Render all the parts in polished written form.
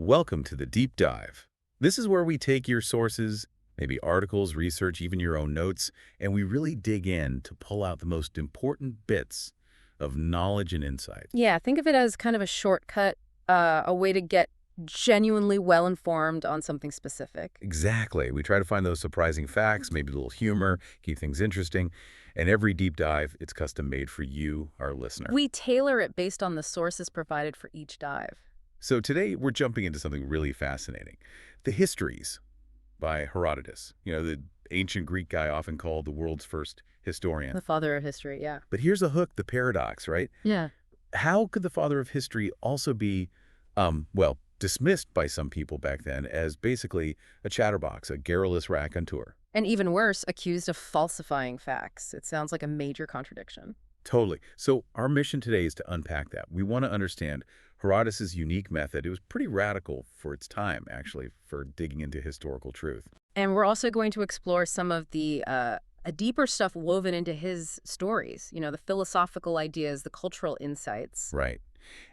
Welcome to the Deep Dive. This is where we take your sources, maybe articles, research, even your own notes, and we really dig in to pull out the most important bits of knowledge and insight. Yeah, think of it as kind of a shortcut, a way to get genuinely well-informed on something specific. Exactly. We try to find those surprising facts, maybe a little humor, keep things interesting. And every deep dive, it's custom made for you, our listener. We tailor it based on the sources provided for each dive. So today we're jumping into something really fascinating. The Histories by Herodotus. The ancient Greek guy often called the world's first historian. The father of history, yeah. But here's a hook, the paradox, right? Yeah. How could the father of history also be, dismissed by some people back then as basically a chatterbox, a garrulous raconteur? And even worse, accused of falsifying facts. It sounds like a major contradiction. Totally. So our mission today is to unpack that. We want to understand Herodotus' unique method. It was pretty radical for its time, actually, for digging into historical truth. And we're also going to explore some of the deeper stuff woven into his stories, the philosophical ideas, the cultural insights. Right.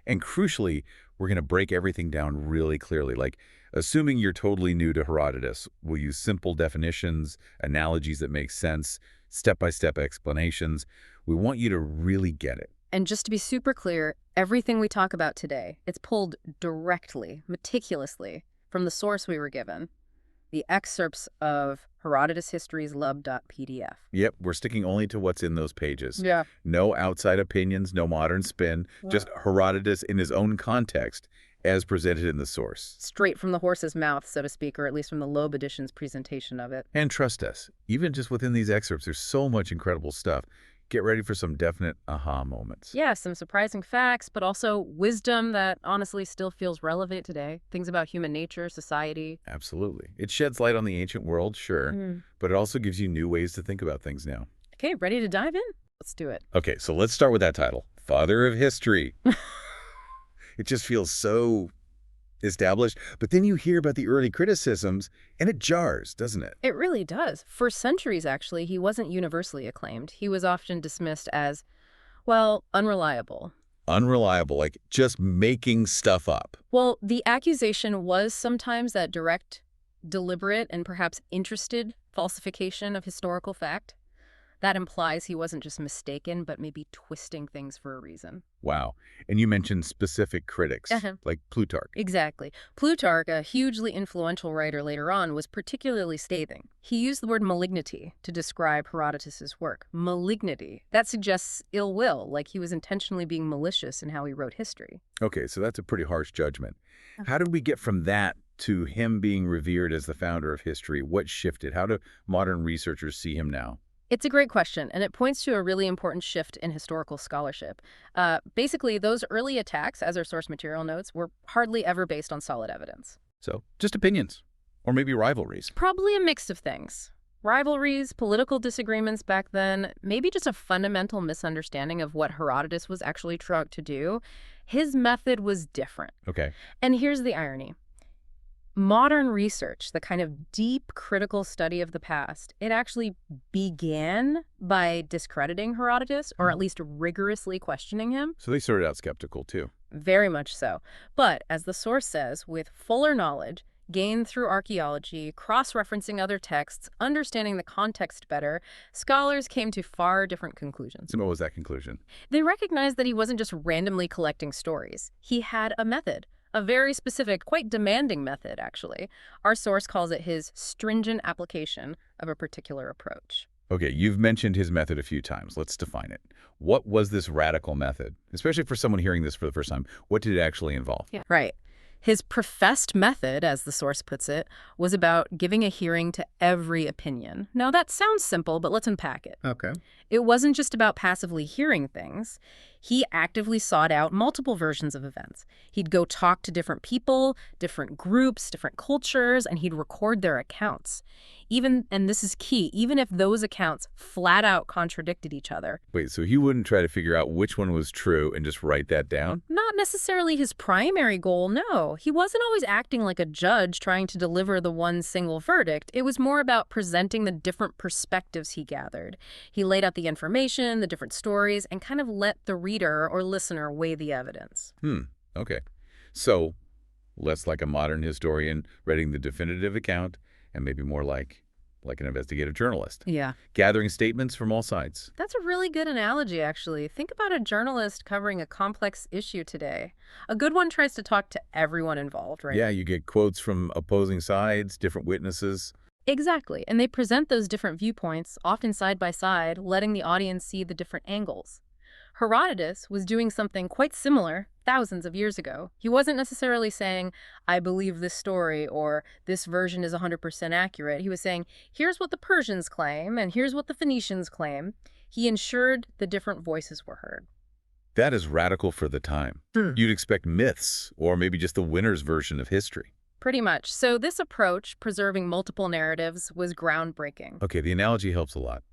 And crucially, we're going to break everything down really clearly. Like, assuming you're totally new to Herodotus, we'll use simple definitions, analogies that make sense, step-by-step explanations. We want you to really get it. And just to be super clear, everything we talk about today, it's pulled directly, meticulously, from the source we were given, the excerpts of Herodotus Histories Lub.pdf. Yep, we're sticking only to what's in those pages. Yeah. No outside opinions, no modern spin, just Herodotus in his own context as presented in the source. Straight from the horse's mouth, so to speak, or at least from the Loeb edition's presentation of it. And trust us, even just within these excerpts, there's so much incredible stuff. Get ready for some definite aha moments. Yeah, some surprising facts, but also wisdom that honestly still feels relevant today. Things about human nature, society. Absolutely. It sheds light on the ancient world, sure, but it also gives you new ways to think about things now. Okay, ready to dive in? Let's do it. Okay, so let's start with that title, Father of History. It just feels so established, but then you hear about the early criticisms, and it jars, doesn't it? It really does. For centuries, actually, he wasn't universally acclaimed. He was often dismissed as, well, unreliable. Unreliable, like just making stuff up. Well, the accusation was sometimes that direct, deliberate, and perhaps interested falsification of historical fact. That implies he wasn't just mistaken, but maybe twisting things for a reason. Wow. And you mentioned specific critics, like Plutarch. Exactly. Plutarch, a hugely influential writer later on, was particularly scathing. He used the word malignity to describe Herodotus's work. Malignity. That suggests ill will, like he was intentionally being malicious in how he wrote history. Okay, so that's a pretty harsh judgment. How did we get from that to him being revered as the founder of history? What shifted? How do modern researchers see him now? It's a great question, and it points to a really important shift in historical scholarship. Basically, those early attacks, as our source material notes, were hardly ever based on solid evidence. So, just opinions, or maybe rivalries. Probably a mix of things. Rivalries, political disagreements back then, maybe just a fundamental misunderstanding of what Herodotus was actually trying to do. His method was different. Okay. And here's the irony. Modern research, the kind of deep critical study of the past, it actually began by discrediting Herodotus, or at least rigorously questioning him. So they started out skeptical, too. Very much so. But, as the source says, with fuller knowledge, gained through archaeology, cross-referencing other texts, understanding the context better, scholars came to far different conclusions. So what was that conclusion? They recognized that he wasn't just randomly collecting stories. He had a method. A very specific, quite demanding method, actually. Our source calls it his stringent application of a particular approach. Okay, you've mentioned his method a few times. Let's define it. What was this radical method? Especially for someone hearing this for the first time, what did it actually involve? Yeah. Right. His professed method, as the source puts it, was about giving a hearing to every opinion. Now, that sounds simple, but let's unpack it. Okay. It wasn't just about passively hearing things. He actively sought out multiple versions of events. He'd go talk to different people, different groups, different cultures, and he'd record their accounts. Even, and this is key, even if those accounts flat out contradicted each other. Wait, so he wouldn't try to figure out which one was true and just write that down? Not necessarily his primary goal, no. He wasn't always acting like a judge trying to deliver the one single verdict. It was more about presenting the different perspectives he gathered. He laid out the information, the different stories, and kind of let the reader or listener weigh the evidence. Okay. So Less like a modern historian reading the definitive account, and maybe more like an investigative journalist, Yeah. gathering statements from all sides. That's a really good analogy, actually. Think about a journalist covering a complex issue today. A good one tries to talk to everyone involved, right? Yeah, you get quotes from opposing sides, different witnesses. Exactly. And they present those different viewpoints, often side by side, letting the audience see the different angles. Herodotus was doing something quite similar thousands of years ago. He wasn't necessarily saying, I believe this story or this version is 100% accurate. He was saying, here's what the Persians claim and here's what the Phoenicians claim. He ensured the different voices were heard. That is radical for the time. You'd expect myths, or maybe just the winner's version of history. Pretty much. So this approach, preserving multiple narratives, was groundbreaking. Okay, the analogy helps a lot.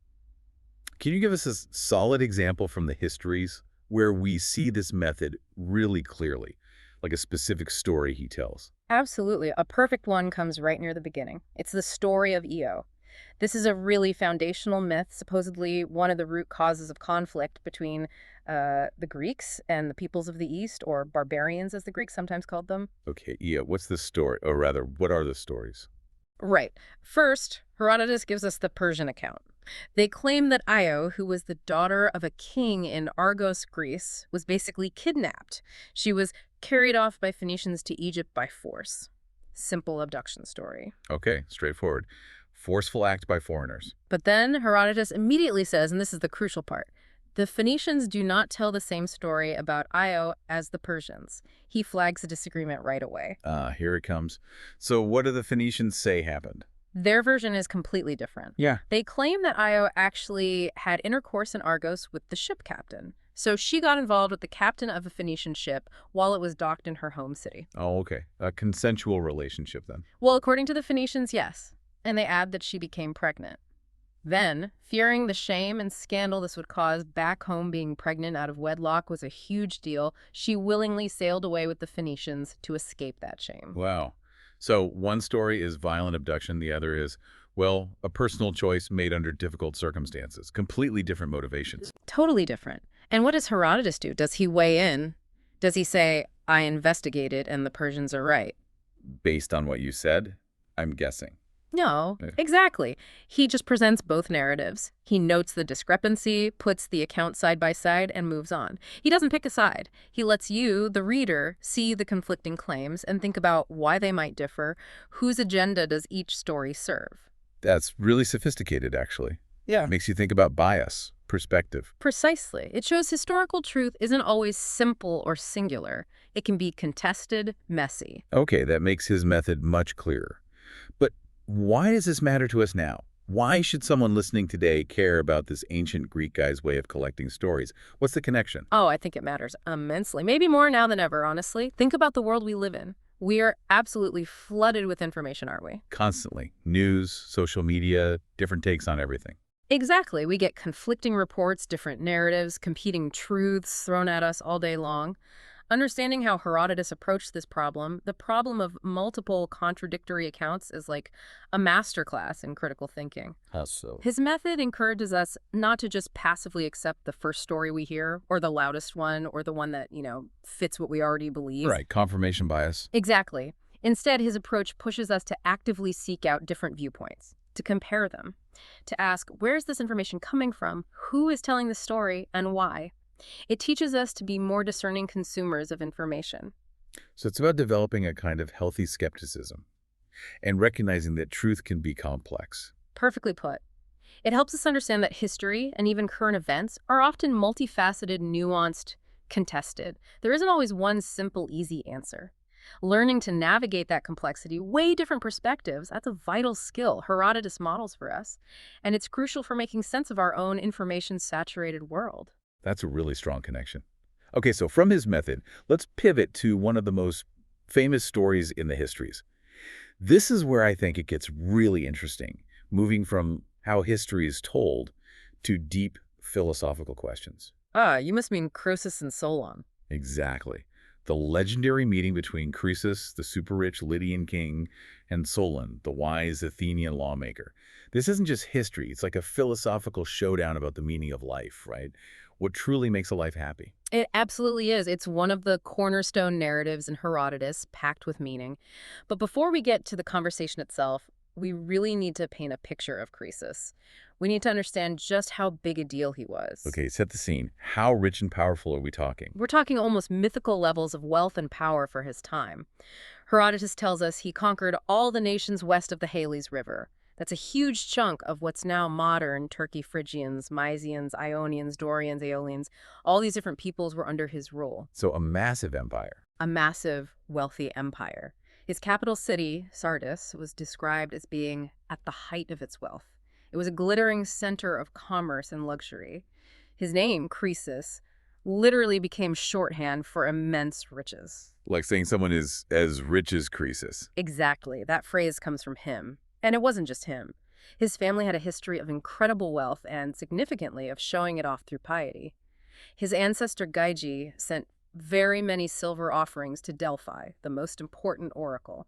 Can you give us a solid example from the histories where we see this method really clearly, like a specific story he tells? Absolutely. A perfect one comes right near the beginning. It's the story of Io. This is a really foundational myth, supposedly one of the root causes of conflict between the Greeks and the peoples of the East, or barbarians, as the Greeks sometimes called them. Okay, yeah, what's the story? Or rather, what are the stories? Right. First, Herodotus gives us the Persian account. They claim that Io, who was the daughter of a king in Argos, Greece, was basically kidnapped. She was carried off by Phoenicians to Egypt by force. Simple abduction story. Okay, straightforward. Forceful act by foreigners. But then Herodotus immediately says, and this is the crucial part, the Phoenicians do not tell the same story about Io as the Persians. He flags a disagreement right away. Here it comes. So what do the Phoenicians say happened? Their version is completely different. Yeah. They claim that Io actually had intercourse in Argos with the ship captain. So she got involved with the captain of a Phoenician ship while it was docked in her home city. Oh, okay. A consensual relationship then. Well, according to the Phoenicians, yes. And they add that she became pregnant. Then, fearing the shame and scandal this would cause, back home being pregnant out of wedlock was a huge deal. She willingly sailed away with the Phoenicians to escape that shame. Wow. So one story is violent abduction. The other is, well, a personal choice made under difficult circumstances. Completely different motivations. Totally different. And what does Herodotus do? Does he weigh in? Does he say, I investigated and the Persians are right? Based on what you said, I'm guessing. No, Yeah. exactly. He just presents both narratives. He notes the discrepancy, puts the account side by side, and moves on. He doesn't pick a side. He lets you, the reader, see the conflicting claims and think about why they might differ. Whose agenda does each story serve? That's really sophisticated, actually. Yeah. Makes you think about bias, perspective. Precisely. It shows historical truth isn't always simple or singular. It can be contested, messy. Okay, that makes his method much clearer. But why does this matter to us now? Why should someone listening today care about this ancient Greek guy's way of collecting stories? What's the connection? Oh, I think it matters immensely. Maybe more now than ever, honestly. Think about the world we live in. We are absolutely flooded with information, aren't we? Constantly. News, social media, different takes on everything. Exactly. We get conflicting reports, different narratives, competing truths thrown at us all day long. Understanding how Herodotus approached this problem, the problem of multiple contradictory accounts, is like a masterclass in critical thinking. How so? His method encourages us not to just passively accept the first story we hear, or the loudest one, or the one that, fits what we already believe. Right, confirmation bias. Exactly. Instead, his approach pushes us to actively seek out different viewpoints, to compare them, to ask, where is this information coming from, who is telling the story, and why? It teaches us to be more discerning consumers of information. So it's about developing a kind of healthy skepticism and recognizing that truth can be complex. Perfectly put. It helps us understand that history and even current events are often multifaceted, nuanced, contested. There isn't always one simple, easy answer. Learning to navigate that complexity, way different perspectives, that's a vital skill Herodotus models for us. And it's crucial for making sense of our own information-saturated world. That's a really strong connection. Okay, so from his method, let's pivot to one of the most famous stories in the histories. This is where I think it gets really interesting, moving from how history is told to deep philosophical questions. Ah, you must mean Croesus and Solon. Exactly. The legendary meeting between Croesus, the super-rich Lydian king, and Solon, the wise Athenian lawmaker. This isn't just history. It's like a philosophical showdown about the meaning of life, right? what truly makes a life happy. It absolutely is. It's one of the cornerstone narratives in Herodotus, packed with meaning. But before we get to the conversation itself, we really need to paint a picture of Croesus. We need to understand just how big a deal he was. Okay, set the scene. How rich and powerful are we talking? We're talking almost mythical levels of wealth and power for his time. Herodotus tells us he conquered all the nations west of the Halys River. That's a huge chunk of what's now modern Turkey. Phrygians, Mysians, Ionians, Dorians, Aeolians. All these different peoples were under his rule. So a massive empire. A massive, wealthy empire. His capital city, Sardis, was described as being at the height of its wealth. It was a glittering center of commerce and luxury. His name, Croesus, literally became shorthand for immense riches. Like saying someone is as rich as Croesus. Exactly. That phrase comes from him. And it wasn't just him. His family had a history of incredible wealth and, significantly, of showing it off through piety. His ancestor Gyges sent very many silver offerings to Delphi, the most important oracle.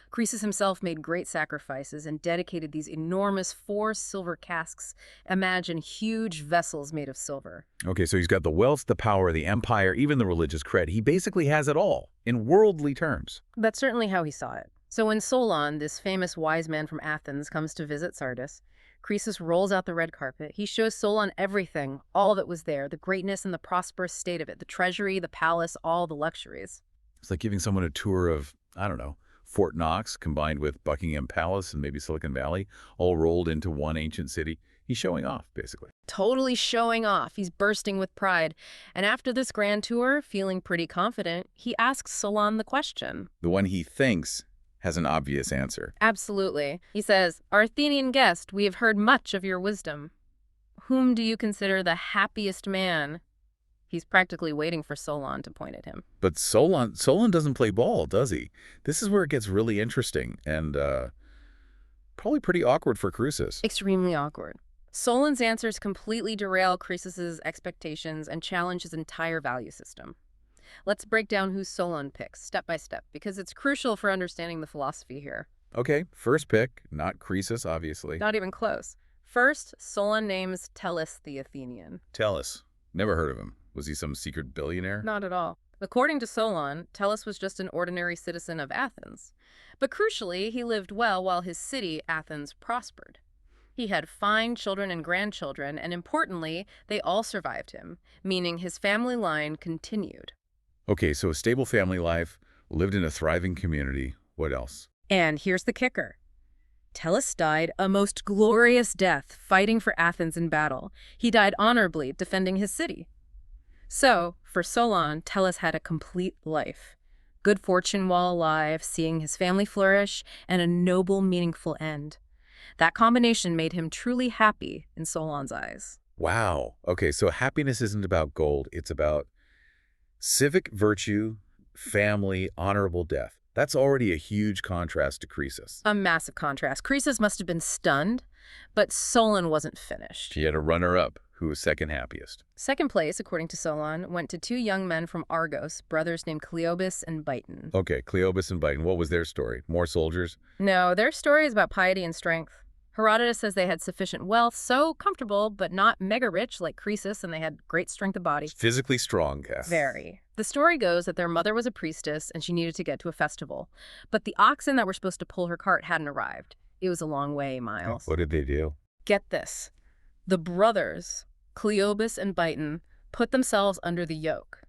Croesus himself made great sacrifices and dedicated these enormous 4 silver casks. Imagine huge vessels made of silver. Okay, so he's got the wealth, the power, the empire, even the religious cred. He basically has it all, in worldly terms. That's certainly how he saw it. So when Solon, this famous wise man from Athens, comes to visit Sardis, Croesus rolls out the red carpet. He shows Solon everything, all that was there, the greatness and the prosperous state of it, the treasury, the palace, all the luxuries. It's like giving someone a tour of, I don't know, Fort Knox combined with Buckingham Palace and maybe Silicon Valley, all rolled into one ancient city. He's showing off, basically. Totally showing off. He's bursting with pride. And after this grand tour, feeling pretty confident, he asks Solon the question. The one he thinks has an obvious answer. Absolutely. He says, "Our Athenian guest, we have heard much of your wisdom. Whom do you consider the happiest man?" He's practically waiting for Solon to point at him. But Solon doesn't play ball, does he? This is where it gets really interesting and probably pretty awkward for Croesus. Extremely awkward. Solon's answers completely derail Croesus's expectations and challenge his entire value system. Let's break down who Solon picks, step by step, because it's crucial for understanding the philosophy here. Okay, first pick, not Croesus, obviously. Not even close. First, Solon names Tellus the Athenian. Tellus. Never heard of him. Was he some secret billionaire? Not at all. According to Solon, Tellus was just an ordinary citizen of Athens. But crucially, he lived well while his city, Athens, prospered. He had fine children and grandchildren, and importantly, they all survived him, meaning his family line continued. Okay, so a stable family life, lived in a thriving community. What else? And here's the kicker. Tellus died a most glorious death fighting for Athens in battle. He died honorably defending his city. So, for Solon, Tellus had a complete life. Good fortune while alive, seeing his family flourish, and a noble, meaningful end. That combination made him truly happy in Solon's eyes. Wow. Okay, so happiness isn't about gold. It's about civic virtue, family, honorable death. That's already a huge contrast to Croesus. A massive contrast. Croesus must have been stunned, but Solon wasn't finished. He had a runner-up who was second happiest. Second place, according to Solon, went to 2 young men from Argos, brothers named Cleobus and Biton. Okay, Cleobus and Biton, what was their story? More soldiers? No, their story is about piety and strength. Herodotus says they had sufficient wealth, so comfortable, but not mega rich like Croesus, and they had great strength of body. Physically strong, Cass. Very. The story goes that their mother was a priestess and she needed to get to a festival. But the oxen that were supposed to pull her cart hadn't arrived. It was a long way, Miles. What did they do? Get this. The brothers, Cleobus and Biton, put themselves under the yoke.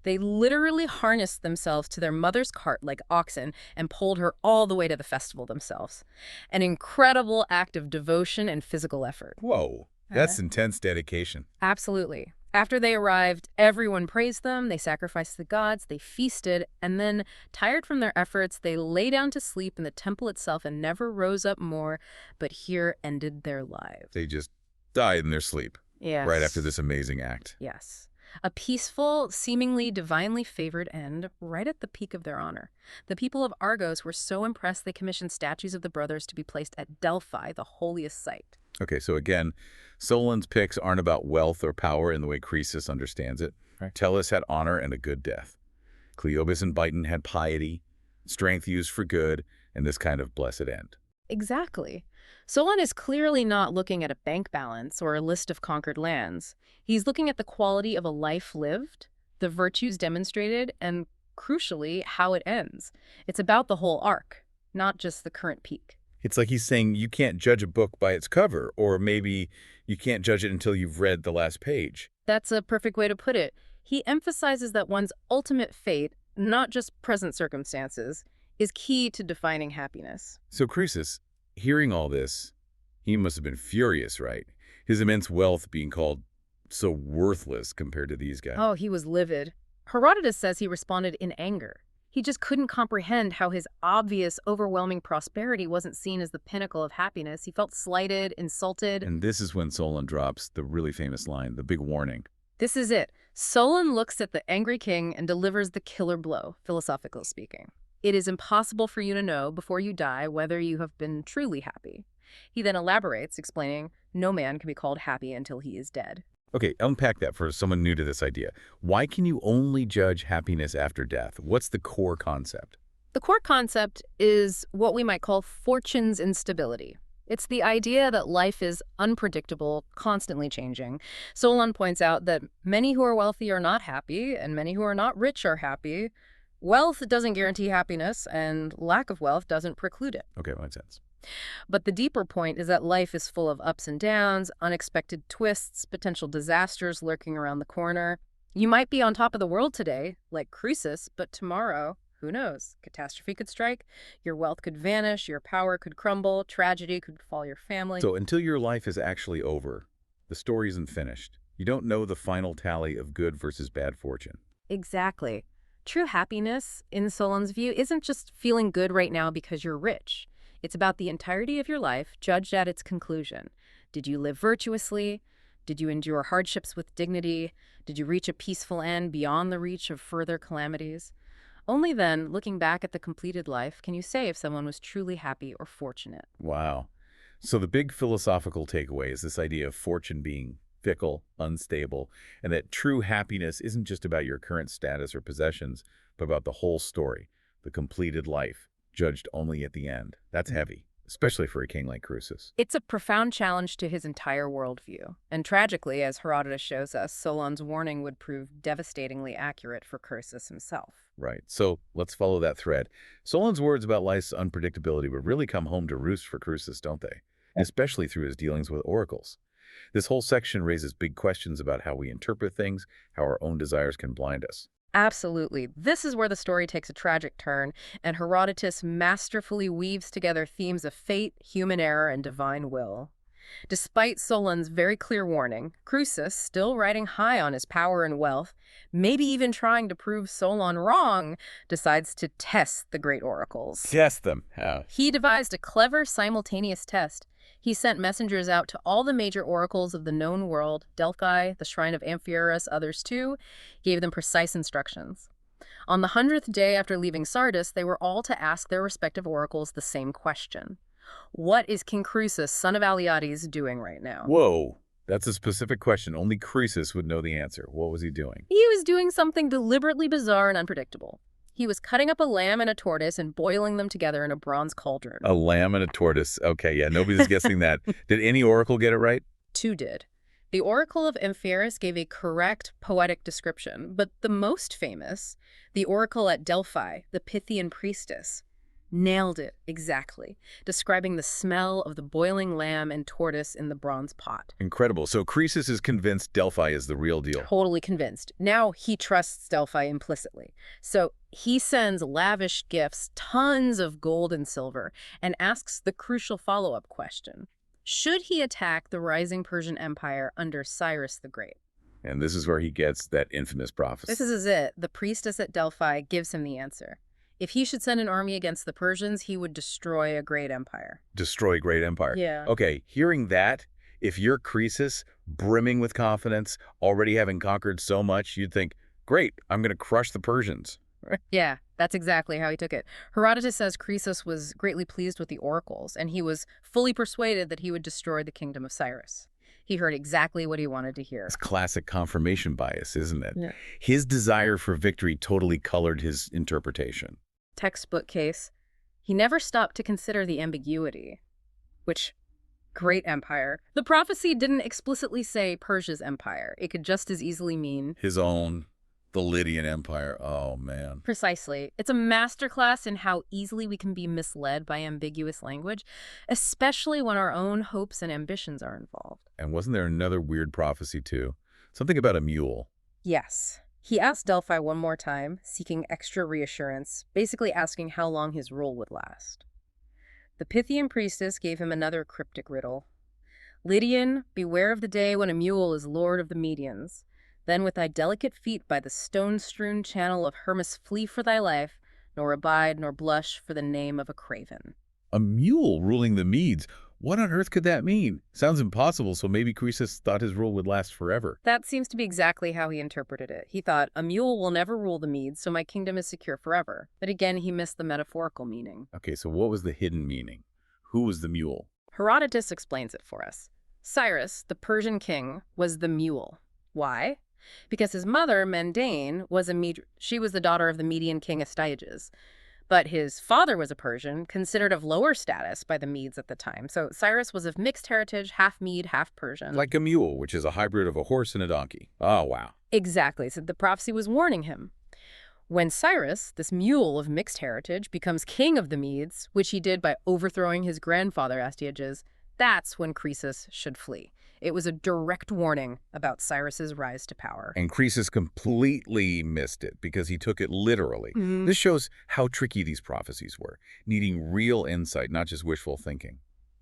They literally harnessed themselves to their mother's cart like oxen and pulled her all the way to the festival themselves. An incredible act of devotion and physical effort. Whoa, that's intense dedication. Absolutely. After they arrived, everyone praised them, they sacrificed the gods, they feasted, and then, tired from their efforts, they lay down to sleep in the temple itself and never rose up more, but here ended their lives. They just died in their sleep. Yes. Right after this amazing act. Yes. A peaceful, seemingly divinely favored end right at the peak of their honor. The people of Argos were so impressed they commissioned statues of the brothers to be placed at Delphi, the holiest site. Okay, so again, Solon's picks aren't about wealth or power in the way Croesus understands it. Right. Tellus had honor and a good death. Cleobus and Biton had piety, strength used for good, and this kind of blessed end. Exactly. Solon is clearly not looking at a bank balance or a list of conquered lands. He's looking at the quality of a life lived, the virtues demonstrated, and crucially, how it ends. It's about the whole arc, not just the current peak. It's like he's saying you can't judge a book by its cover, or maybe you can't judge it until you've read the last page. That's a perfect way to put it. He emphasizes that one's ultimate fate, not just present circumstances, is key to defining happiness. So Croesus, hearing all this, he must have been furious, right? His immense wealth being called so worthless compared to these guys. Oh, he was livid. Herodotus says he responded in anger. He just couldn't comprehend how his obvious, overwhelming prosperity wasn't seen as the pinnacle of happiness. He felt slighted, insulted. And this is when Solon drops the really famous line, the big warning. This is it. Solon looks at the angry king and delivers the killer blow, philosophically speaking. It is impossible for you to know before you die whether you have been truly happy. He then elaborates, explaining, no man can be called happy until he is dead. Okay, unpack that for someone new to this idea. Why can you only judge happiness after death? What's the core concept? The core concept is what we might call fortune's instability. It's the idea that life is unpredictable, constantly changing. Solon points out that many who are wealthy are not happy, and many who are not rich are happy. Wealth doesn't guarantee happiness, and lack of wealth doesn't preclude it. Okay, makes sense. But the deeper point is that life is full of ups and downs, unexpected twists, potential disasters lurking around the corner. You might be on top of the world today, like Croesus, but tomorrow, who knows? Catastrophe could strike, your wealth could vanish, your power could crumble, tragedy could befall your family. So until your life is actually over, the story isn't finished. You don't know the final tally of good versus bad fortune. Exactly. True happiness, in Solon's view, isn't just feeling good right now because you're rich. It's about the entirety of your life, judged at its conclusion. Did you live virtuously? Did you endure hardships with dignity? Did you reach a peaceful end beyond the reach of further calamities? Only then, looking back at the completed life, can you say if someone was truly happy or fortunate. Wow. So the big philosophical takeaway is this idea of fortune being fickle, unstable, and that true happiness isn't just about your current status or possessions, but about the whole story, the completed life, judged only at the end. That's heavy, especially for a king like Croesus. It's a profound challenge to his entire worldview. And tragically, as Herodotus shows us, Solon's warning would prove devastatingly accurate for Croesus himself. Right. So let's follow that thread. Solon's words about life's unpredictability would really come home to roost for Croesus, don't they? Especially through his dealings with oracles. This whole section raises big questions about how we interpret things, how our own desires can blind us. Absolutely. This is where the story takes a tragic turn, and Herodotus masterfully weaves together themes of fate, human error, and divine will. Despite Solon's very clear warning, Croesus, still riding high on his power and wealth, maybe even trying to prove Solon wrong, decides to test the great oracles. Test them. How? He devised a clever simultaneous test. He sent messengers out to all the major oracles of the known world, Delphi, the shrine of Amphiaraus, others too, gave them precise instructions. On the 100th day after leaving Sardis, they were all to ask their respective oracles the same question. What is King Croesus, son of Alyattes, doing right now? Whoa. That's a specific question. Only Croesus would know the answer. What was he doing? He was doing something deliberately bizarre and unpredictable. He was cutting up a lamb and a tortoise and boiling them together in a bronze cauldron. A lamb and a tortoise. Okay, yeah, nobody's guessing that. Did any oracle get it right? Two did. The Oracle of Amphiaraus gave a correct poetic description, but the most famous, the Oracle at Delphi, the Pythian priestess, nailed it exactly, describing the smell of the boiling lamb and tortoise in the bronze pot. Incredible. So Croesus is convinced Delphi is the real deal. Totally convinced. Now he trusts Delphi implicitly. So he sends lavish gifts, tons of gold and silver, and asks the crucial follow-up question. Should he attack the rising Persian Empire under Cyrus the Great? And this is where he gets that infamous prophecy. This is it. The priestess at Delphi gives him the answer. If he should send an army against the Persians, he would destroy a great empire. Destroy a great empire. Yeah. Okay, hearing that, if you're Croesus, brimming with confidence, already having conquered so much, you'd think, great, I'm going to crush the Persians. Yeah, that's exactly how he took it. Herodotus says Croesus was greatly pleased with the oracles, and he was fully persuaded that he would destroy the kingdom of Cyrus. He heard exactly what he wanted to hear. It's classic confirmation bias, isn't it? Yeah. His desire for victory totally colored his interpretation. Textbook case. He never stopped to consider the ambiguity, which, great empire. The prophecy didn't explicitly say Persia's empire. It could just as easily mean His own, the Lydian Empire. Oh, man. precisely. It's a masterclass in how easily we can be misled by ambiguous language, especially when our own hopes and ambitions are involved. And wasn't there another weird prophecy, too? Something about a mule. Yes. He asked Delphi one more time, seeking extra reassurance, basically asking how long his rule would last. The Pythian priestess gave him another cryptic riddle. Lydian, beware of the day when a mule is lord of the Medians. Then with thy delicate feet by the stone-strewn channel of Hermus flee for thy life, nor abide nor blush for the name of a craven. A mule ruling the Medes. What on earth could that mean? Sounds impossible, so maybe Croesus thought his rule would last forever. That seems to be exactly how he interpreted it. He thought, a mule will never rule the Medes, so my kingdom is secure forever. But again, he missed the metaphorical meaning. Okay, so what was the hidden meaning? Who was the mule? Herodotus explains it for us. Cyrus, the Persian king, was the mule. Why? Because his mother, Mendane, she was the daughter of the Median king Astyages. But his father was a Persian, considered of lower status by the Medes at the time. So Cyrus was of mixed heritage, half Mede, half Persian. Like a mule, which is a hybrid of a horse and a donkey. Oh, wow. Exactly. So the prophecy was warning him. When Cyrus, this mule of mixed heritage, becomes king of the Medes, which he did by overthrowing his grandfather Astyages, that's when Croesus should flee. It was a direct warning about Cyrus's rise to power. And Croesus completely missed it because he took it literally. This shows how tricky these prophecies were, needing real insight, not just wishful thinking.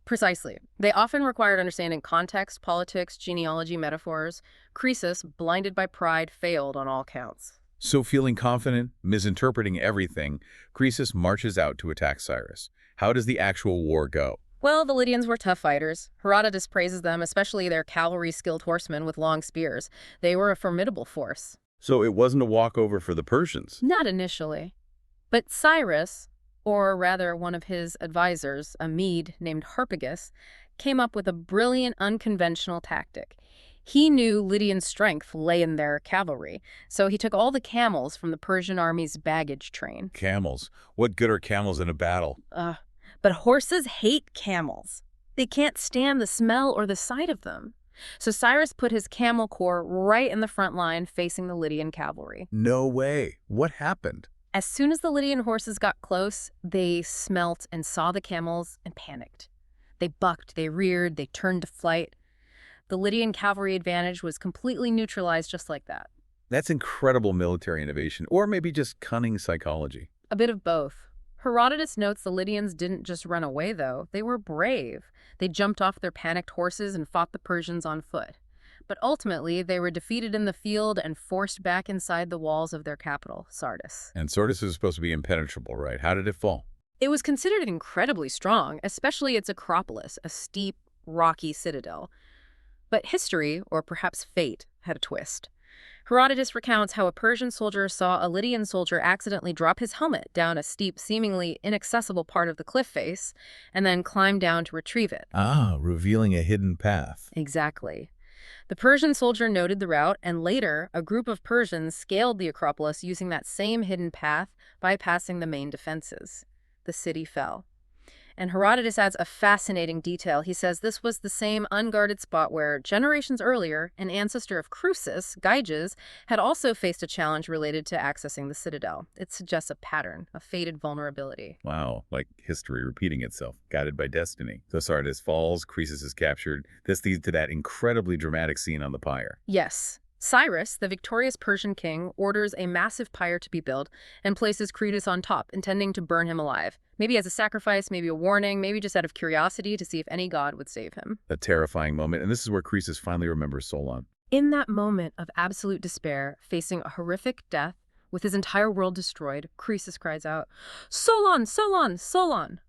Precisely. They often required understanding context, politics, genealogy, metaphors. Croesus, blinded by pride, failed on all counts. So feeling confident, misinterpreting everything, Croesus marches out to attack Cyrus. How does the actual war go? Well, the Lydians were tough fighters. Herodotus praises them, especially their cavalry-skilled horsemen with long spears. They were a formidable force. So it wasn't a walkover for the Persians. Not initially. But Cyrus, or rather one of his advisors, a Mede named Harpagus, came up with a brilliant, unconventional tactic. He knew Lydian strength lay in their cavalry, so he took all the camels from the Persian army's baggage train. Camels. What good are camels in a battle? But horses hate camels. They can't stand the smell or the sight of them. So Cyrus put his camel corps right in the front line facing the Lydian cavalry. No way. What happened? As soon as the Lydian horses got close, they smelt and saw the camels and panicked. They bucked, they reared, they turned to flight. The Lydian cavalry advantage was completely neutralized just like that. That's incredible military innovation, or maybe just cunning psychology. A bit of both. Herodotus notes the Lydians didn't just run away, though. They were brave. They jumped off their panicked horses and fought the Persians on foot. But ultimately, they were defeated in the field and forced back inside the walls of their capital, Sardis. And Sardis was supposed to be impenetrable, right? How did it fall? It was considered incredibly strong, especially its Acropolis, a steep, rocky citadel. But history, or perhaps fate, had a twist. Herodotus recounts how a Persian soldier saw a Lydian soldier accidentally drop his helmet down a steep, seemingly inaccessible part of the cliff face, and then climb down to retrieve it. Ah, revealing a hidden path. Exactly. The Persian soldier noted the route, and later, a group of Persians scaled the Acropolis using that same hidden path, bypassing the main defenses. The city fell. And Herodotus adds a fascinating detail. He says this was the same unguarded spot where, generations earlier, an ancestor of Croesus, Gyges, had also faced a challenge related to accessing the citadel. It suggests a pattern, a fated vulnerability. Wow, like history repeating itself, guided by destiny. So Sardis falls, Croesus is captured. This leads to that incredibly dramatic scene on the pyre. Yes. Cyrus, the victorious Persian king, orders a massive pyre to be built and places Croesus on top, intending to burn him alive. Maybe as a sacrifice, maybe a warning, maybe just out of curiosity to see if any god would save him. A terrifying moment, and this is where Croesus finally remembers Solon. In that moment of absolute despair, facing a horrific death, with his entire world destroyed, Croesus cries out, "Solon, Solon, Solon!"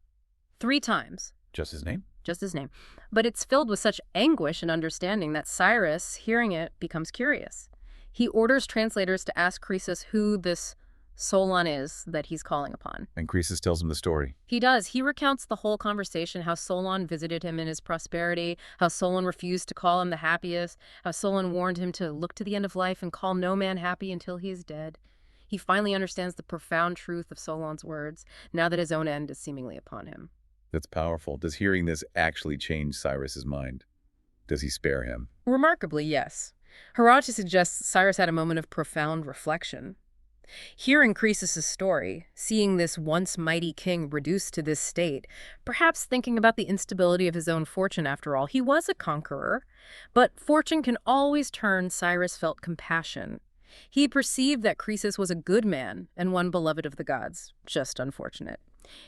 3 times. Just his name? Just his name. But it's filled with such anguish and understanding that Cyrus, hearing it, becomes curious. He orders translators to ask Croesus who this Solon is that he's calling upon. And Croesus tells him the story. He does. He recounts the whole conversation, how Solon visited him in his prosperity, how Solon refused to call him the happiest, how Solon warned him to look to the end of life and call no man happy until he is dead. He finally understands the profound truth of Solon's words, now that his own end is seemingly upon him. That's powerful. Does hearing this actually change Cyrus's mind? Does he spare him? Remarkably, yes. Herodotus suggests Cyrus had a moment of profound reflection. Hearing Croesus' story, seeing this once mighty king reduced to this state, perhaps thinking about the instability of his own fortune after all, he was a conqueror. But fortune can always turn, Cyrus felt compassion. He perceived that Croesus was a good man and one beloved of the gods, just unfortunate.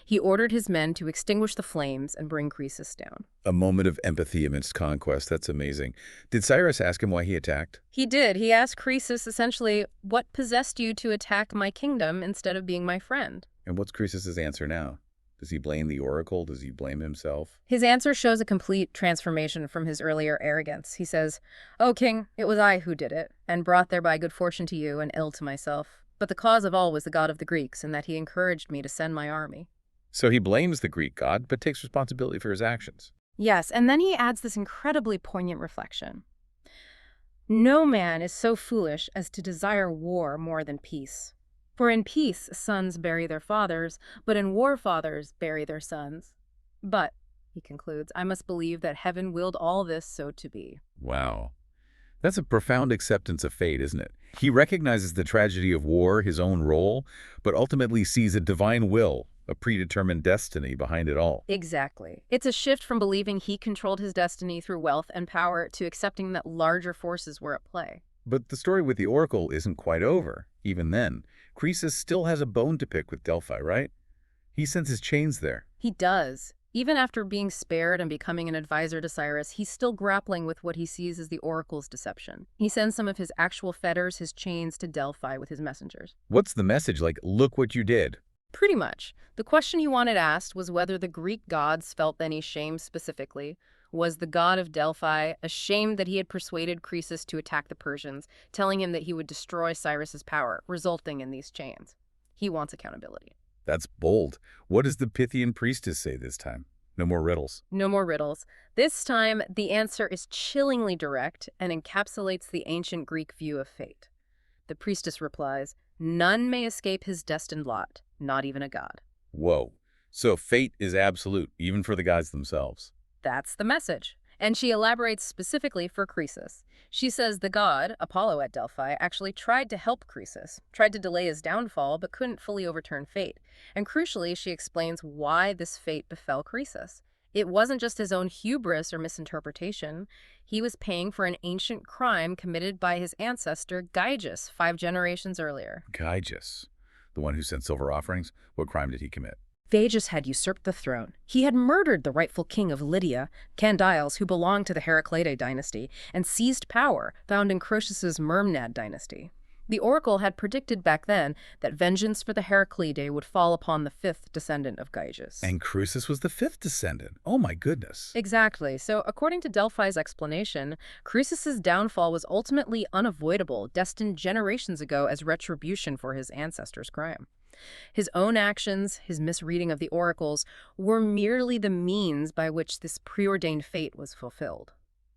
He ordered his men to extinguish the flames and bring Croesus down. A moment of empathy amidst conquest. That's amazing. Did Cyrus ask him why he attacked? He did. He asked Croesus essentially, "What possessed you to attack my kingdom instead of being my friend?" And what's Croesus' answer now? Does he blame the oracle? Does he blame himself? His answer shows a complete transformation from his earlier arrogance. He says, "O king, it was I who did it, and brought thereby good fortune to you and ill to myself. But the cause of all was the god of the Greeks, in that he encouraged me to send my army." So he blames the Greek god, but takes responsibility for his actions. Yes, and then he adds this incredibly poignant reflection. "No man is so foolish as to desire war more than peace. For in peace sons bury their fathers, but in war fathers bury their sons. But," he concludes, "I must believe that heaven willed all this so to be." Wow. That's a profound acceptance of fate, isn't it? He recognizes the tragedy of war, his own role, but ultimately sees a divine will, a predetermined destiny behind it all. Exactly. It's a shift from believing he controlled his destiny through wealth and power to accepting that larger forces were at play. But the story with the oracle isn't quite over. Even then, Croesus still has a bone to pick with Delphi, right? He sends his chains there. He does. Even after being spared and becoming an advisor to Cyrus, he's still grappling with what he sees as the oracle's deception. He sends some of his actual fetters, his chains, to Delphi with his messengers. What's the message? Like, look what you did. Pretty much. The question he wanted asked was whether the Greek gods felt any shame specifically. Was the god of Delphi ashamed that he had persuaded Croesus to attack the Persians, telling him that he would destroy Cyrus's power, resulting in these chains? He wants accountability. That's bold. What does the Pythian priestess say this time? No more riddles. No more riddles. This time, the answer is chillingly direct and encapsulates the ancient Greek view of fate. The priestess replies, "None may escape his destined lot, not even a god." Whoa. So fate is absolute, even for the gods themselves. That's the message. And she elaborates specifically for Croesus. She says the god, Apollo at Delphi, actually tried to help Croesus, tried to delay his downfall, but couldn't fully overturn fate. And crucially, she explains why this fate befell Croesus. It wasn't just his own hubris or misinterpretation. He was paying for an ancient crime committed by his ancestor, Gyges, 5 generations earlier. Gyges, the one who sent silver offerings? What crime did he commit? Gyges had usurped the throne. He had murdered the rightful king of Lydia, Candiles, who belonged to the Heraclidae dynasty, and seized power, found in Croesus's Myrmnad dynasty. The oracle had predicted back then that vengeance for the Heraclidae would fall upon the 5th descendant of Gyges. And Croesus was the 5th descendant. Oh my goodness. Exactly. So according to Delphi's explanation, Croesus's downfall was ultimately unavoidable, destined generations ago as retribution for his ancestors' crime. His own actions, his misreading of the oracles, were merely the means by which this preordained fate was fulfilled.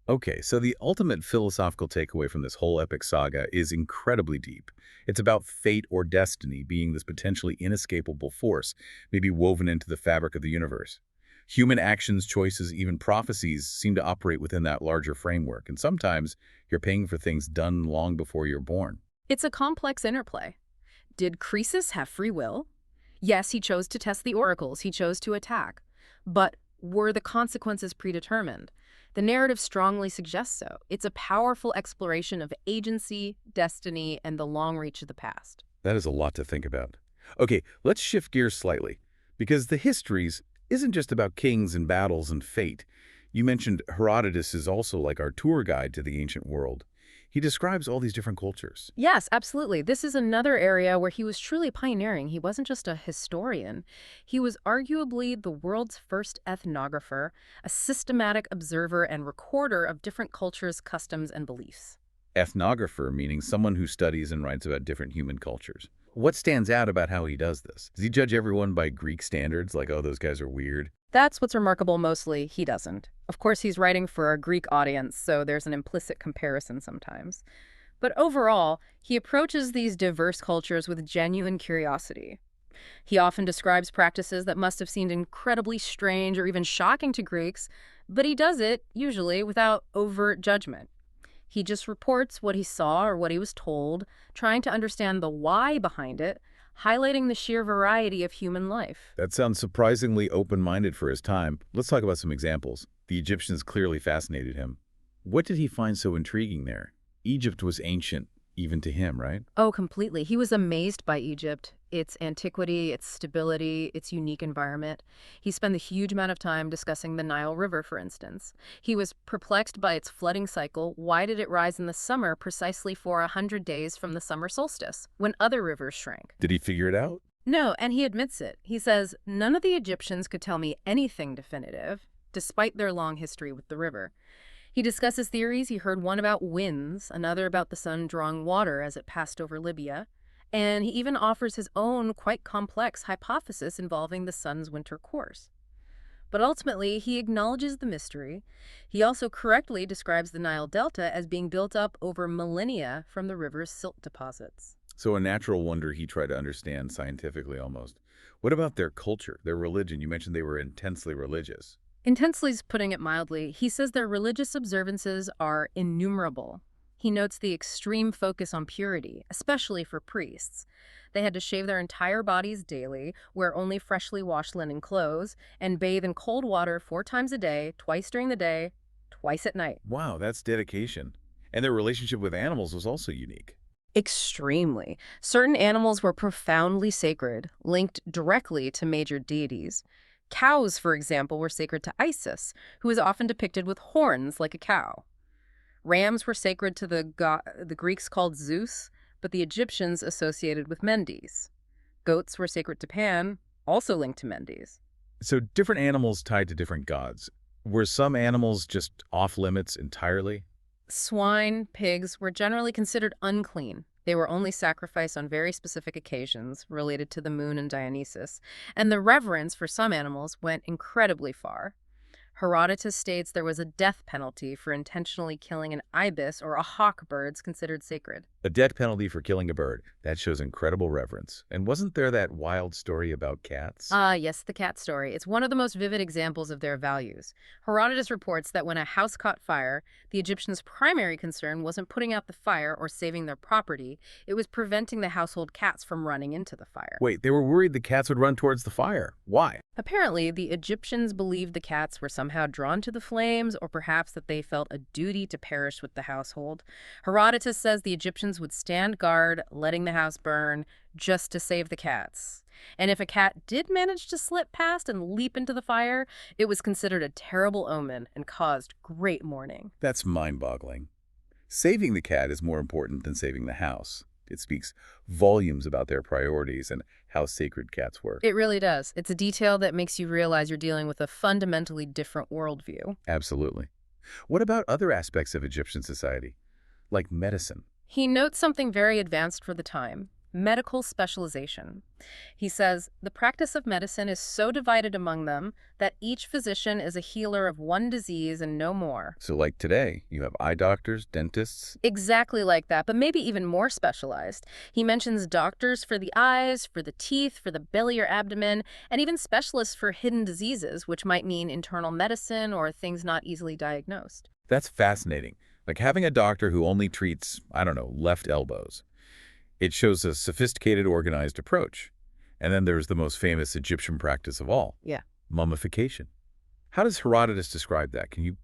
Okay, so the ultimate philosophical takeaway from this whole epic saga is incredibly deep. It's about fate or destiny being this potentially inescapable force, maybe woven into the fabric of the universe. Human actions, choices, even prophecies seem to operate within that larger framework, and sometimes you're paying for things done long before you're born. It's a complex interplay. Did Croesus have free will? Yes, he chose to test the oracles, he chose to attack. But were the consequences predetermined? The narrative strongly suggests so. It's a powerful exploration of agency, destiny, and the long reach of the past. That is a lot to think about. Okay, let's shift gears slightly, because the Histories isn't just about kings and battles and fate. You mentioned Herodotus is also like our tour guide to the ancient world. He describes all these different cultures. Yes, absolutely. This is another area where he was truly pioneering. He wasn't just a historian. He was arguably the world's first ethnographer, a systematic observer and recorder of different cultures, customs, and beliefs. Ethnographer, meaning someone who studies and writes about different human cultures. What stands out about how he does this? Does he judge everyone by Greek standards, like, oh, those guys are weird? That's what's remarkable. Mostly, he doesn't. Of course, he's writing for a Greek audience, so there's an implicit comparison sometimes. But overall, he approaches these diverse cultures with genuine curiosity. He often describes practices that must have seemed incredibly strange or even shocking to Greeks, but he does it, usually, without overt judgment. He just reports what he saw or what he was told, trying to understand the why behind it, highlighting the sheer variety of human life. That sounds surprisingly open-minded for his time. Let's talk about some examples. The Egyptians clearly fascinated him. What did he find so intriguing there? Egypt was ancient, even to him, right? Oh, completely. He was amazed by Egypt, its antiquity, its stability, its unique environment. He spent a huge amount of time discussing the Nile River, for instance. He was perplexed by its flooding cycle. Why did it rise in the summer precisely for 100 days from the summer solstice, when other rivers shrank? Did he figure it out? No, and he admits it. He says, none of the Egyptians could tell me anything definitive, despite their long history with the river. He discusses theories. He heard one about winds, another about the sun drawing water as it passed over Libya, and he even offers his own quite complex hypothesis involving the sun's winter course. But ultimately, he acknowledges the mystery. He also correctly describes the Nile Delta as being built up over millennia from the river's silt deposits. So a natural wonder he tried to understand scientifically almost. What about their culture, their religion? You mentioned they were intensely religious. Intensely's putting it mildly. He says their religious observances are innumerable. He notes the extreme focus on purity, especially for priests. They had to shave their entire bodies daily, wear only freshly washed linen clothes, and bathe in cold water 4 times a day, twice during the day, twice at night. Wow, that's dedication. And their relationship with animals was also unique. Extremely. Certain animals were profoundly sacred, linked directly to major deities. Cows, for example, were sacred to Isis, who is often depicted with horns like a cow. Rams were sacred to the Greeks called Zeus, but the Egyptians associated with Mendes. Goats were sacred to Pan, also linked to Mendes. So different animals tied to different gods. Were some animals just off limits entirely? Swine, pigs were generally considered unclean. They were only sacrificed on very specific occasions related to the moon and Dionysus, and the reverence for some animals went incredibly far. Herodotus states there was a death penalty for intentionally killing an ibis or a hawk birds considered sacred. A death penalty for killing a bird. That shows incredible reverence. And wasn't there that wild story about cats? Yes, the cat story. It's one of the most vivid examples of their values. Herodotus reports that when a house caught fire, the Egyptians' primary concern wasn't putting out the fire or saving their property. It was preventing the household cats from running into the fire. Wait, they were worried the cats would run towards the fire. Why? Apparently, the Egyptians believed the cats were somehow drawn to the flames, or perhaps that they felt a duty to perish with the household. Herodotus says the Egyptians would stand guard, letting the house burn, just to save the cats. And if a cat did manage to slip past and leap into the fire, it was considered a terrible omen and caused great mourning. That's mind-boggling. Saving the cat is more important than saving the house. It speaks volumes about their priorities and how sacred cats were. It really does. It's a detail that makes you realize you're dealing with a fundamentally different worldview. Absolutely. What about other aspects of Egyptian society, like medicine? He notes something very advanced for the time: medical specialization. He says, the practice of medicine is so divided among them that each physician is a healer of one disease and no more. So like today, you have eye doctors, dentists. Exactly like that, but maybe even more specialized. He mentions doctors for the eyes, for the teeth, for the belly or abdomen, and even specialists for hidden diseases, which might mean internal medicine or things not easily diagnosed. That's fascinating. Like having a doctor who only treats, I don't know, left elbows. It shows a sophisticated, organized approach. And then there's the most famous Egyptian practice of all. Yeah. Mummification. How does Herodotus describe that? Can you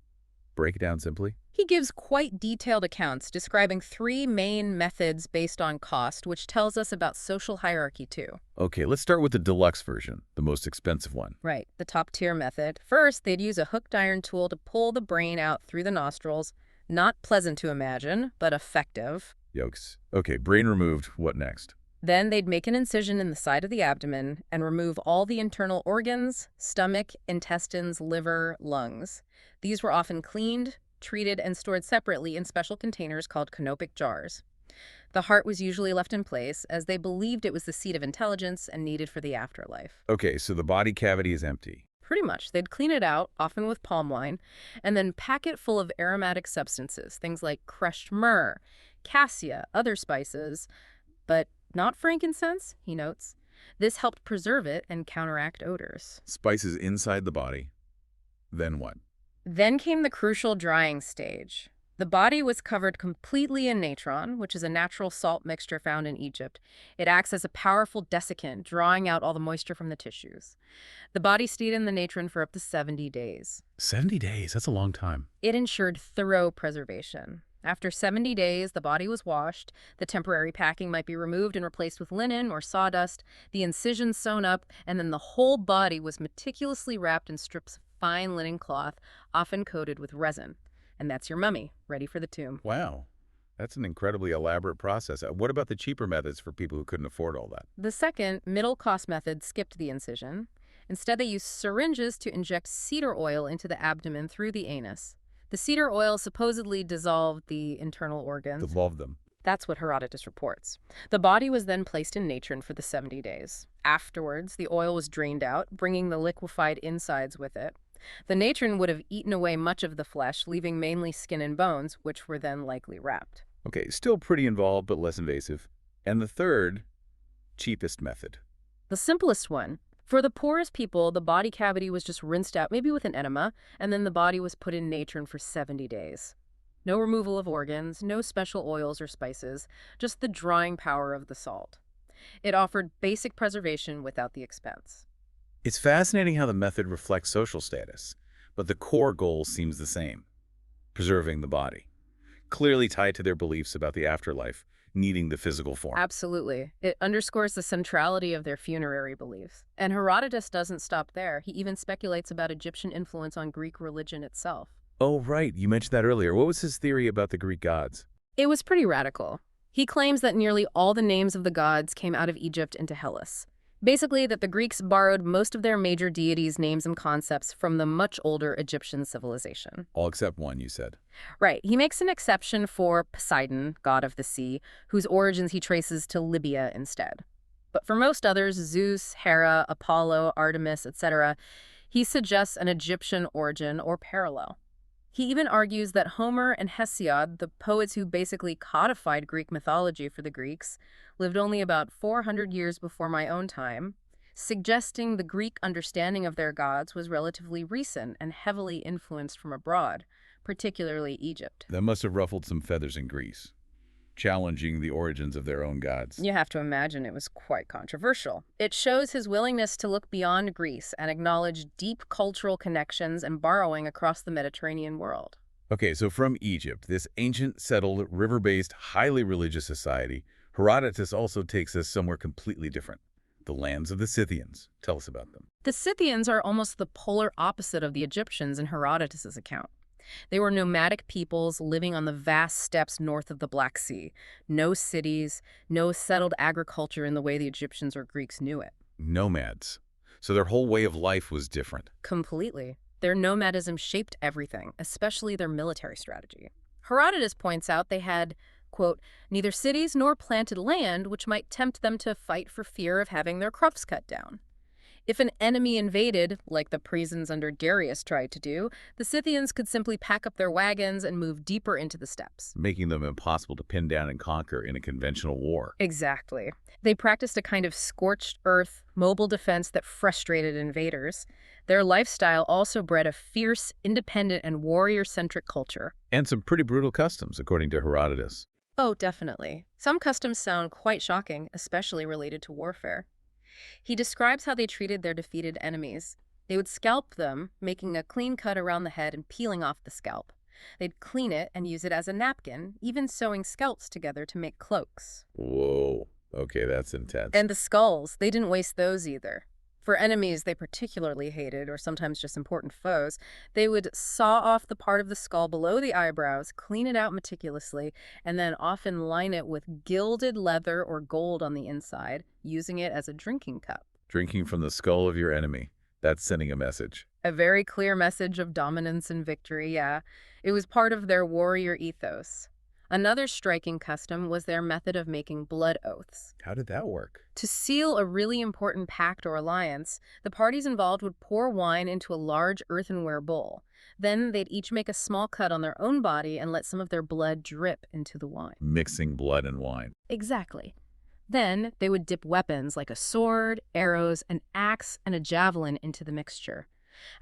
break it down simply? He gives quite detailed accounts describing 3 main methods based on cost, which tells us about social hierarchy too. Okay, let's start with the deluxe version, the most expensive one. Right, the top tier method. First, they'd use a hooked iron tool to pull the brain out through the nostrils. Not pleasant to imagine, but effective. Yokes. Okay, brain removed. What next? Then they'd make an incision in the side of the abdomen and remove all the internal organs: stomach, intestines, liver, lungs. These were often cleaned, treated, and stored separately in special containers called canopic jars. The heart was usually left in place, as they believed it was the seat of intelligence and needed for the afterlife. Okay, so the body cavity is empty. Pretty much. They'd clean it out, often with palm wine, and then pack it full of aromatic substances, things like crushed myrrh, cassia, other spices, but not frankincense, he notes. This helped preserve it and counteract odors. Spices inside the body. Then what? Then came the crucial drying stage. The body was covered completely in natron, which is a natural salt mixture found in Egypt. It acts as a powerful desiccant, drawing out all the moisture from the tissues. The body stayed in the natron for up to 70 days. 70 days, that's a long time. It ensured thorough preservation. After 70 days, the body was washed, the temporary packing might be removed and replaced with linen or sawdust, the incisions sewn up, and then the whole body was meticulously wrapped in strips of fine linen cloth, often coated with resin. And that's your mummy, ready for the tomb. Wow, that's an incredibly elaborate process. What about the cheaper methods for people who couldn't afford all that? The second, middle-cost method skipped the incision. Instead, they used syringes to inject cedar oil into the abdomen through the anus. The cedar oil supposedly dissolved the internal organs. Dissolve them. That's what Herodotus reports. The body was then placed in natron for the 70 days. Afterwards, the oil was drained out, bringing the liquefied insides with it. The natron would have eaten away much of the flesh, leaving mainly skin and bones, which were then likely wrapped. Okay, still pretty involved, but less invasive. And the third, cheapest method. The simplest one. For the poorest people, the body cavity was just rinsed out, maybe with an enema, and then the body was put in natron for 70 days. No removal of organs, no special oils or spices, just the drying power of the salt. It offered basic preservation without the expense. It's fascinating how the method reflects social status, but the core goal seems the same: preserving the body. Clearly tied to their beliefs about the afterlife, needing the physical form. Absolutely. It underscores the centrality of their funerary beliefs. And Herodotus doesn't stop there. He even speculates about Egyptian influence on Greek religion itself. Oh, right. You mentioned that earlier. What was his theory about the Greek gods? It was pretty radical. He claims that nearly all the names of the gods came out of Egypt into Hellas. Basically, that the Greeks borrowed most of their major deities' names and concepts from the much older Egyptian civilization. All except one, you said. Right. He makes an exception for Poseidon, god of the sea, whose origins he traces to Libya instead. But for most others, Zeus, Hera, Apollo, Artemis, etc., he suggests an Egyptian origin or parallel. He even argues that Homer and Hesiod, the poets who basically codified Greek mythology for the Greeks, lived only about 400 years before my own time, suggesting the Greek understanding of their gods was relatively recent and heavily influenced from abroad, particularly Egypt. That must have ruffled some feathers in Greece, challenging the origins of their own gods. You have to imagine it was quite controversial. It shows his willingness to look beyond Greece and acknowledge deep cultural connections and borrowing across the Mediterranean world. Okay, so from Egypt, this ancient, settled, river-based, highly religious society, Herodotus also takes us somewhere completely different: the lands of the Scythians. Tell us about them. The Scythians are almost the polar opposite of the Egyptians in Herodotus's account. They were nomadic peoples living on the vast steppes north of the Black Sea. No cities, no settled agriculture in the way the Egyptians or Greeks knew it. Nomads. So their whole way of life was different. Completely. Their nomadism shaped everything, especially their military strategy. Herodotus points out they had, quote, neither cities nor planted land which might tempt them to fight for fear of having their crops cut down. If an enemy invaded, like the Parisians under Darius tried to do, the Scythians could simply pack up their wagons and move deeper into the steppes, Making them impossible to pin down and conquer in a conventional war. Exactly. They practiced a kind of scorched earth, mobile defense that frustrated invaders. Their lifestyle also bred a fierce, independent, and warrior-centric culture. And some pretty brutal customs, according to Herodotus. Oh, definitely. Some customs sound quite shocking, especially related to warfare. He describes how they treated their defeated enemies. They would scalp them, making a clean cut around the head and peeling off the scalp. They'd clean it and use it as a napkin, even sewing scalps together to make cloaks. Whoa. Okay, that's intense. And the skulls, they didn't waste those either. For enemies they particularly hated, or sometimes just important foes, they would saw off the part of the skull below the eyebrows, clean it out meticulously, and then often line it with gilded leather or gold on the inside, using it as a drinking cup. Drinking from the skull of your enemy. That's sending a message. A very clear message of dominance and victory, yeah. It was part of their warrior ethos. Another striking custom was their method of making blood oaths. How did that work? To seal a really important pact or alliance, the parties involved would pour wine into a large earthenware bowl. Then they'd each make a small cut on their own body and let some of their blood drip into the wine. Mixing blood and wine. Exactly. Then they would dip weapons like a sword, arrows, an axe, and a javelin into the mixture.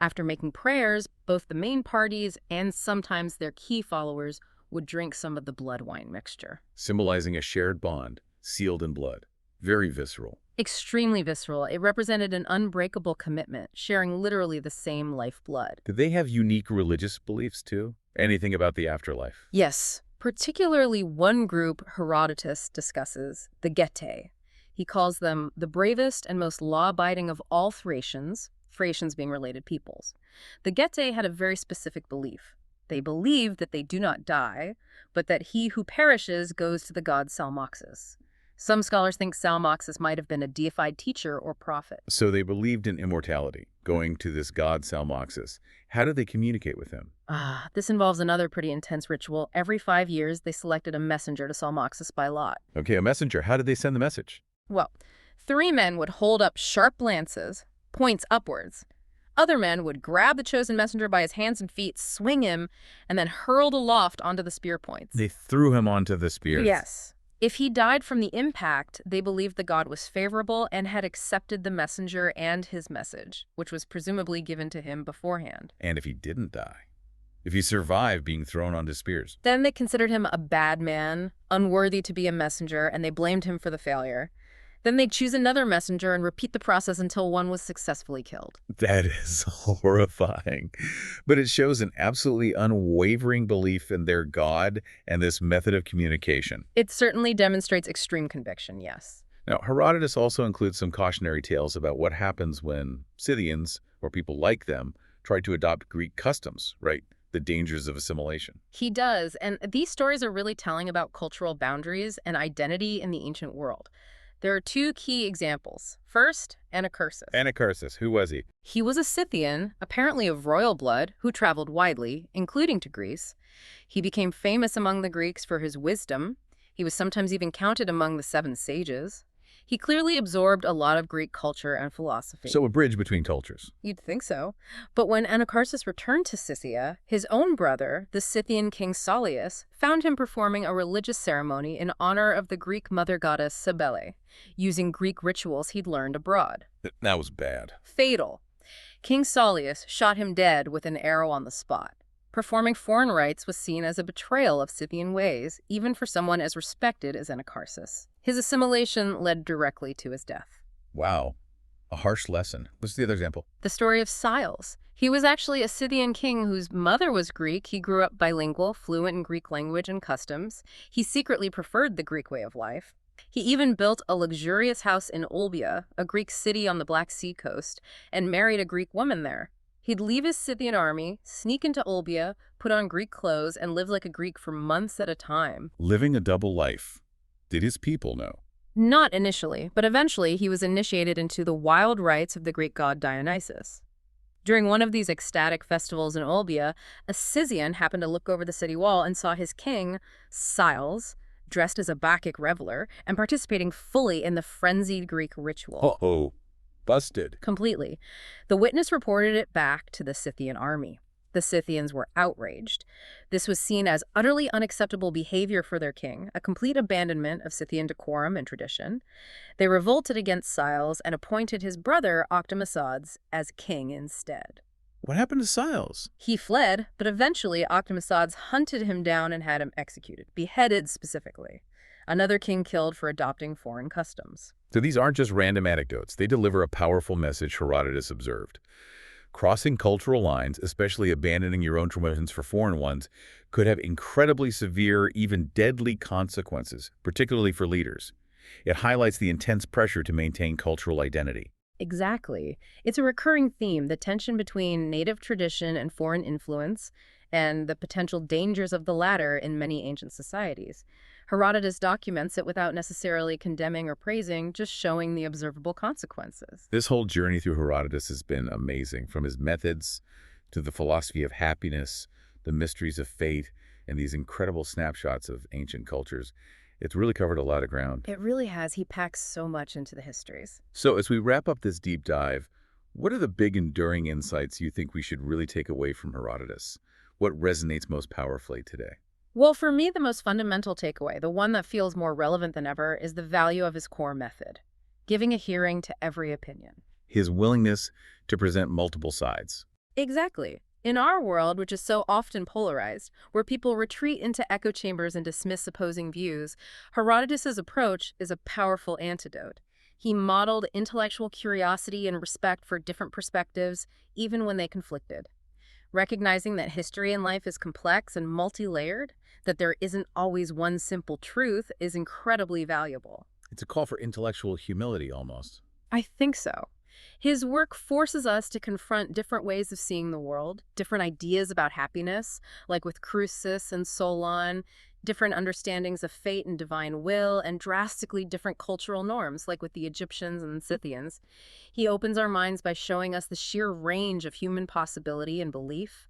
After making prayers, both the main parties and sometimes their key followers would drink some of the blood wine mixture. Symbolizing a shared bond, sealed in blood. Very visceral. Extremely visceral, it represented an unbreakable commitment, sharing literally the same lifeblood. Did they have unique religious beliefs too? Anything about the afterlife? Yes, particularly one group Herodotus discusses, the Getae. He calls them the bravest and most law-abiding of all Thracians, Thracians being related peoples. The Getae had a very specific belief. They believed that they do not die, but that he who perishes goes to the god Salmoxis. Some scholars think Salmoxis might have been a deified teacher or prophet. So they believed in immortality, going to this god Salmoxis. How did they communicate with him? This involves another pretty intense ritual. Every 5 years, they selected a messenger to Salmoxis by lot. Okay, a messenger. How did they send the message? Well, 3 men would hold up sharp lances, points upwards. Other men would grab the chosen messenger by his hands and feet, swing him, and then hurled aloft onto the spear points. They threw him onto the spears. Yes. If he died from the impact, they believed the god was favorable and had accepted the messenger and his message, which was presumably given to him beforehand. And if he didn't die? If he survived being thrown onto spears? Then they considered him a bad man, unworthy to be a messenger, and they blamed him for the failure. Then they'd choose another messenger and repeat the process until one was successfully killed. That is horrifying. But it shows an absolutely unwavering belief in their god and this method of communication. It certainly demonstrates extreme conviction, yes. Now, Herodotus also includes some cautionary tales about what happens when Scythians, or people like them, try to adopt Greek customs, right? The dangers of assimilation. He does, and these stories are really telling about cultural boundaries and identity in the ancient world. There are 2 key examples. First, Anacharsis. Anacharsis, who was he? He was a Scythian, apparently of royal blood, who traveled widely, including to Greece. He became famous among the Greeks for his wisdom. He was sometimes even counted among the 7 sages. He clearly absorbed a lot of Greek culture and philosophy. So a bridge between cultures. You'd think so. But when Anacharsis returned to Scythia, his own brother, the Scythian king Saulius, found him performing a religious ceremony in honor of the Greek mother goddess Cybele, using Greek rituals he'd learned abroad. That was bad. Fatal. King Saulius shot him dead with an arrow on the spot. Performing foreign rites was seen as a betrayal of Scythian ways, even for someone as respected as Anacharsis. His assimilation led directly to his death. Wow. A harsh lesson. What's the other example? The story of Siles. He was actually a Scythian king whose mother was Greek. He grew up bilingual, fluent in Greek language and customs. He secretly preferred the Greek way of life. He even built a luxurious house in Olbia, a Greek city on the Black Sea coast, and married a Greek woman there. He'd leave his Scythian army, sneak into Olbia, put on Greek clothes, and live like a Greek for months at a time. Living a double life. Did his people know? Not initially, but eventually he was initiated into the wild rites of the Greek god Dionysus. During one of these ecstatic festivals in Olbia, a Scythian happened to look over the city wall and saw his king, Siles, dressed as a Bacchic reveler and participating fully in the frenzied Greek ritual. Uh-oh. Busted. Completely. The witness reported it back to the Scythian army. The Scythians were outraged. This was seen as utterly unacceptable behavior for their king, a complete abandonment of Scythian decorum and tradition. They revolted against Siles and appointed his brother, Octomysodes, as king instead. What happened to Siles? He fled, but eventually Octomysodes hunted him down and had him executed, beheaded specifically. Another king killed for adopting foreign customs. So these aren't just random anecdotes. They deliver a powerful message Herodotus observed. Crossing cultural lines, especially abandoning your own traditions for foreign ones, could have incredibly severe, even deadly consequences, particularly for leaders. It highlights the intense pressure to maintain cultural identity. Exactly. It's a recurring theme, the tension between native tradition and foreign influence, and the potential dangers of the latter in many ancient societies. Herodotus documents it without necessarily condemning or praising, just showing the observable consequences. This whole journey through Herodotus has been amazing, from his methods to the philosophy of happiness, the mysteries of fate, and these incredible snapshots of ancient cultures. It's really covered a lot of ground. It really has. He packs so much into the histories. So as we wrap up this deep dive, what are the big enduring insights you think we should really take away from Herodotus? What resonates most powerfully today? Well, for me, the most fundamental takeaway, the one that feels more relevant than ever, is the value of his core method, giving a hearing to every opinion. His willingness to present multiple sides. Exactly. In our world, which is so often polarized, where people retreat into echo chambers and dismiss opposing views, Herodotus's approach is a powerful antidote. He modeled intellectual curiosity and respect for different perspectives, even when they conflicted. Recognizing that history and life is complex and multi-layered, that there isn't always one simple truth, is incredibly valuable. It's a call for intellectual humility almost. I think so. His work forces us to confront different ways of seeing the world, different ideas about happiness, like with Croesus and Solon, different understandings of fate and divine will, and drastically different cultural norms, like with the Egyptians and Scythians. He opens our minds by showing us the sheer range of human possibility and belief.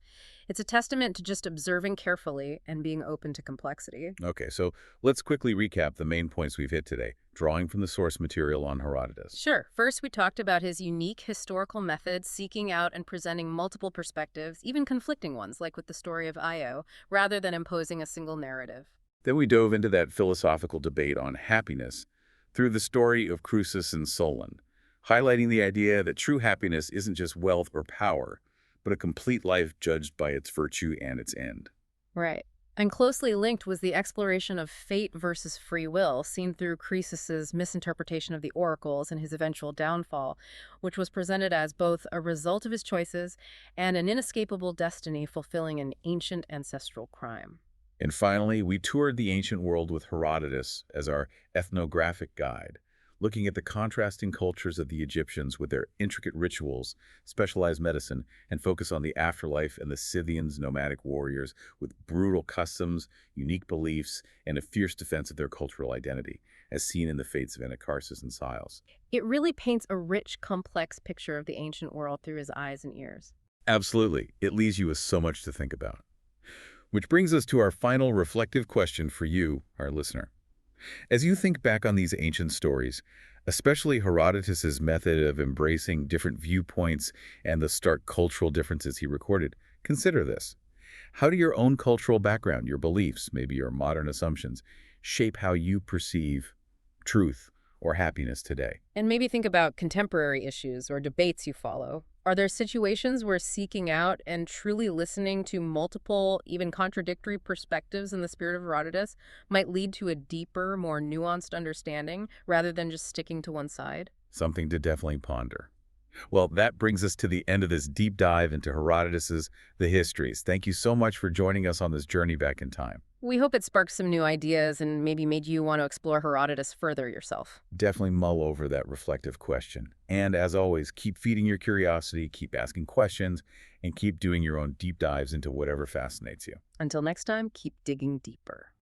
It's a testament to just observing carefully and being open to complexity. Okay, so let's quickly recap the main points we've hit today, drawing from the source material on Herodotus. Sure. First, we talked about his unique historical method, seeking out and presenting multiple perspectives, even conflicting ones, like with the story of Io, rather than imposing a single narrative. Then we dove into that philosophical debate on happiness through the story of Croesus and Solon, highlighting the idea that true happiness isn't just wealth or power, but a complete life judged by its virtue and its end. Right. And closely linked was the exploration of fate versus free will, seen through Croesus's misinterpretation of the oracles and his eventual downfall, which was presented as both a result of his choices and an inescapable destiny fulfilling an ancient ancestral crime. And finally, we toured the ancient world with Herodotus as our ethnographic guide, looking at the contrasting cultures of the Egyptians with their intricate rituals, specialized medicine, and focus on the afterlife and the Scythians, nomadic warriors, with brutal customs, unique beliefs, and a fierce defense of their cultural identity, as seen in the fates of Anacharsis and Siles. It really paints a rich, complex picture of the ancient world through his eyes and ears. Absolutely. It leaves you with so much to think about. Which brings us to our final reflective question for you, our listener. As you think back on these ancient stories, especially Herodotus's method of embracing different viewpoints and the stark cultural differences he recorded, consider this. How do your own cultural background, your beliefs, maybe your modern assumptions, shape how you perceive truth or happiness today? And maybe think about contemporary issues or debates you follow. Are there situations where seeking out and truly listening to multiple, even contradictory perspectives in the spirit of Herodotus might lead to a deeper, more nuanced understanding rather than just sticking to one side? Something to definitely ponder. Well, that brings us to the end of this deep dive into Herodotus's The Histories. Thank you so much for joining us on this journey back in time. We hope it sparked some new ideas and maybe made you want to explore Herodotus further yourself. Definitely mull over that reflective question. And as always, keep feeding your curiosity, keep asking questions, and keep doing your own deep dives into whatever fascinates you. Until next time, keep digging deeper.